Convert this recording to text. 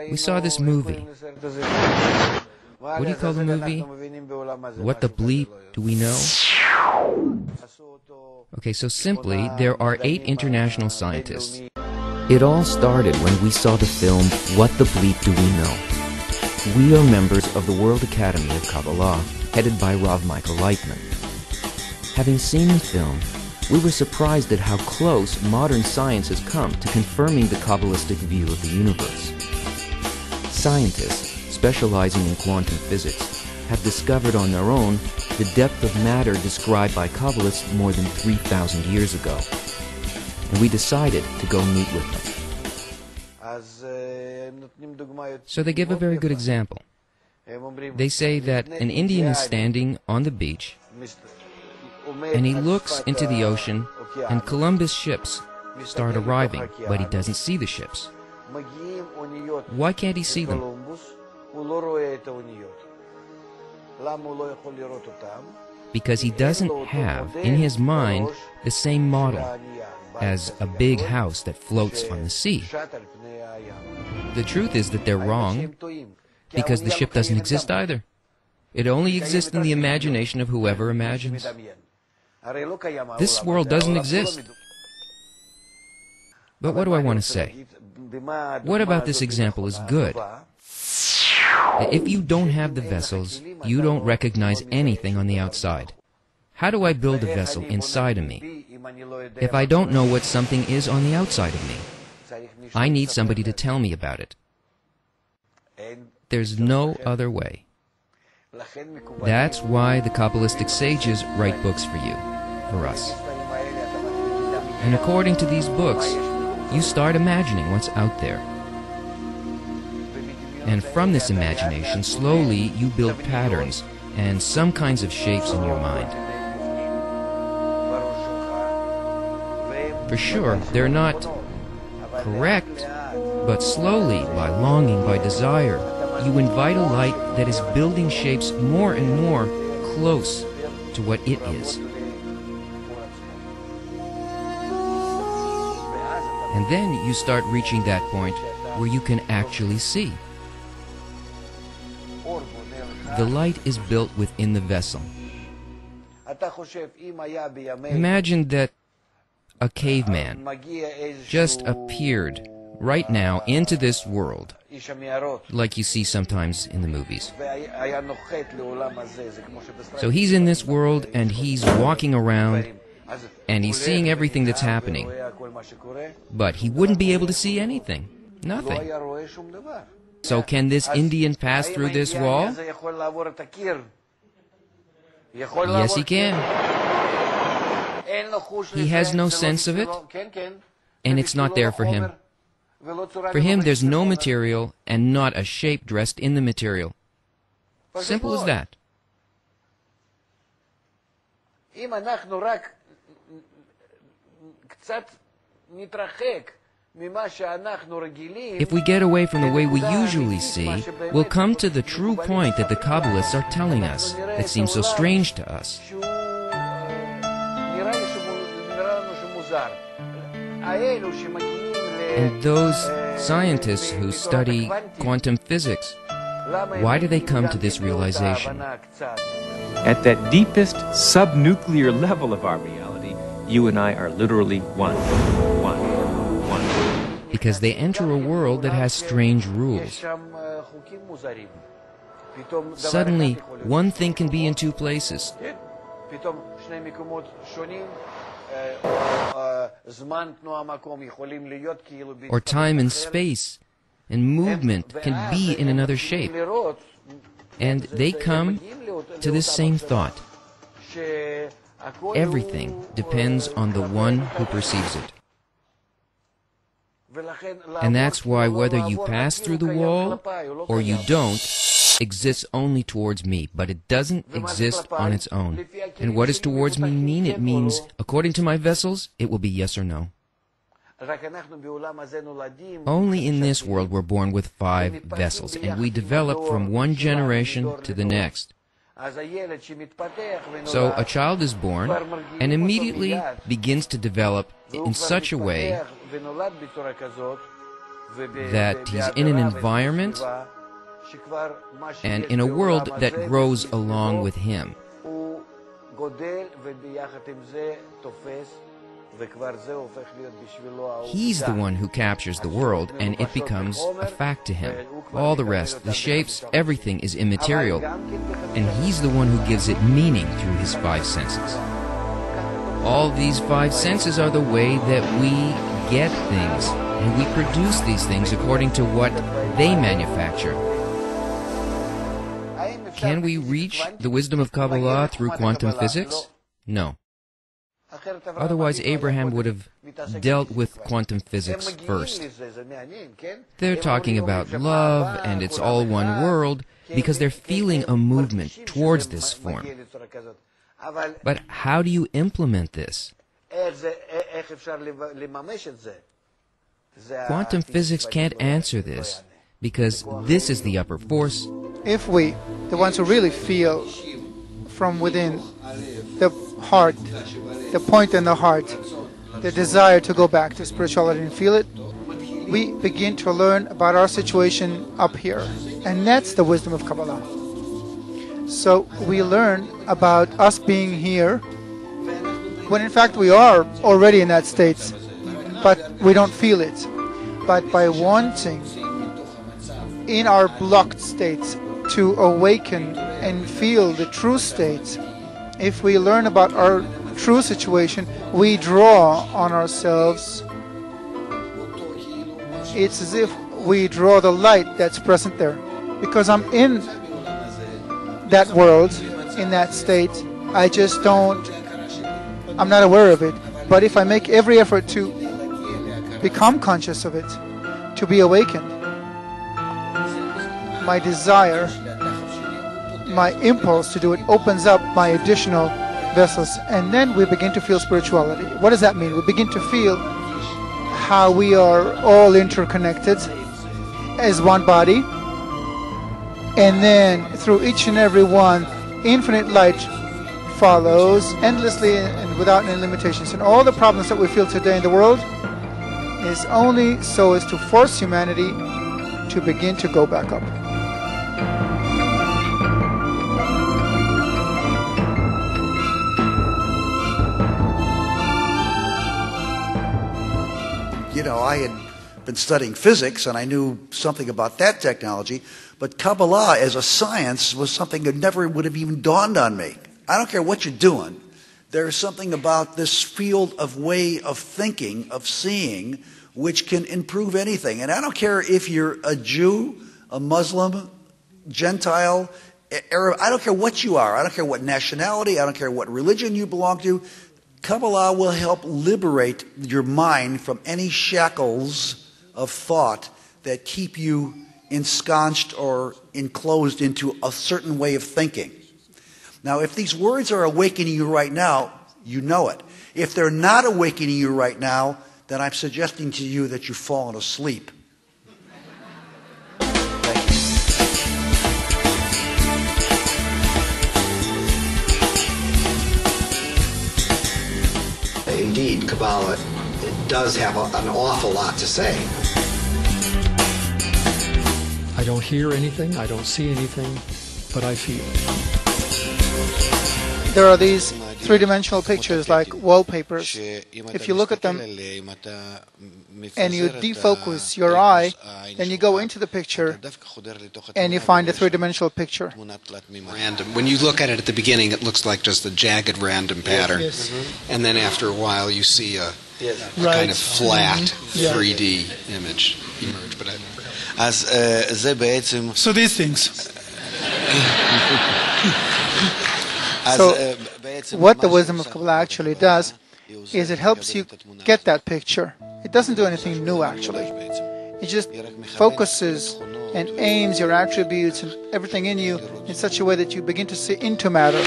We saw this movie. What do you call the movie? What the bleep do we know? Okay, so simply, there are 8 international scientists. It all started when we saw the film, What the Bleep Do We Know? We are members of the World Academy of Kabbalah, headed by Rav Michael Laitman. Having seen the film, we were surprised at how close modern science has come to confirming the Kabbalistic view of the universe. Scientists, specializing in quantum physics, have discovered on their own the depth of matter described by Kabbalists more than 3,000 years ago. And we decided to go meet with them. So they give a very good example. They say that an Indian is standing on the beach, and he looks into the ocean, and Columbus ships start arriving, but he doesn't see the ships. Why can't he see them? Because he doesn't have in his mind the same model as a big house that floats on the sea. The truth is that they're wrong, because the ship doesn't exist either. It only exists in the imagination of whoever imagines. This world doesn't exist. But what do I want to say? What about this example is good? If you don't have the vessels, you don't recognize anything on the outside. How do I build a vessel inside of me if I don't know what something is on the outside of me? I need somebody to tell me about it. There's no other way. That's why the Kabbalistic sages write books for you, for us. And according to these books, you start imagining what's out there. And from this imagination, slowly you build patterns and some kinds of shapes in your mind. For sure, they're not correct, but slowly, by longing, by desire, you invite a light that is building shapes more and more close to what it is. And then you start reaching that point where you can actually see. The light is built within the vessel. Imagine that a caveman just appeared right now into this world, like you see sometimes in the movies. So he's in this world and he's walking around and he's seeing everything that's happening, but he wouldn't be able to see anything, nothing. So can this Indian pass through this wall? Yes, he can. He has no sense of it, and it's not there for him. For him, there's no material and not a shape dressed in the material. Simple as that. If we get away from the way we usually see, we'll come to the true point that the Kabbalists are telling us, that seems so strange to us. And those scientists who study quantum physics, why do they come to this realization? At that deepest subnuclear level of our reality, you and I are literally one. Because they enter a world that has strange rules. Suddenly, one thing can be in 2 places. Or time and space and movement can be in another shape. And they come to this same thought. Everything depends on the one who perceives it. And that's why whether you pass through the wall or you don't, exists only towards me, but it doesn't exist on its own. And what does towards me mean? It means, according to my vessels, it will be yes or no. Only in this world we're born with 5 vessels, and we develop from one generation to the next. So a child is born and immediately begins to develop in such a way that he's in an environment and in a world that grows along with him. He's the one who captures the world, and it becomes a fact to him. All the rest, the shapes, everything is immaterial, and he's the one who gives it meaning through his five senses. All these five senses are the way that we get things, and we produce these things according to what they manufacture. Can we reach the wisdom of Kabbalah through quantum physics? No. Otherwise, Abraham would have dealt with quantum physics first. They're talking about love, and it's all one world, because they're feeling a movement towards this form. But how do you implement this? Quantum physics can't answer this, because this is the upper force. If we, the ones who really feel from within the heart, the point in the heart, the desire to go back to spirituality and feel it, we begin to learn about our situation up here. And that's the wisdom of Kabbalah. So we learn about us being here, when in fact we are already in that state, but we don't feel it. But by wanting, in our blocked states, to awaken and feel the true state, if we learn about our true situation, we draw on ourselves. It's as if we draw the light that's present there. Because I'm in that world, in that state, I just don't, I'm not aware of it. But if I make every effort to become conscious of it, to be awakened, my desire, my impulse to do it opens up my additional vessels, and then we begin to feel spirituality. What does that mean? We begin to feel how we are all interconnected as one body, and then through each and every one, infinite light follows endlessly and without any limitations. And all the problems that we feel today in the world is only so as to force humanity to begin to go back up. You know, I had been studying physics, and I knew something about that technology, but Kabbalah as a science was something that never would have even dawned on me. I don't care what you're doing. There's something about this field of way of thinking, of seeing, which can improve anything. And I don't care if you're a Jew, a Muslim, Gentile, Arab, I don't care what you are. I don't care what nationality, I don't care what religion you belong to. Kabbalah will help liberate your mind from any shackles of thought that keep you ensconced or enclosed into a certain way of thinking. Now, if these words are awakening you right now, you know it. If they're not awakening you right now, then I'm suggesting to you that you've fallen asleep. Indeed, Kabbalah does have an awful lot to say. I don't hear anything, I don't see anything, but I feel. There are these three-dimensional pictures like wallpapers. If you look at them and you defocus your eye, then you go into the picture and you find a three-dimensional picture. Random. When you look at it at the beginning, it looks like just a jagged random pattern. Yes. And then after a while, you see a kind of flat 3D image emerge. But So these things. So what the wisdom of Kabbalah actually does is it helps you get that picture. It doesn't do anything new, actually. It just focuses and aims your attributes and everything in you in such a way that you begin to see into matter.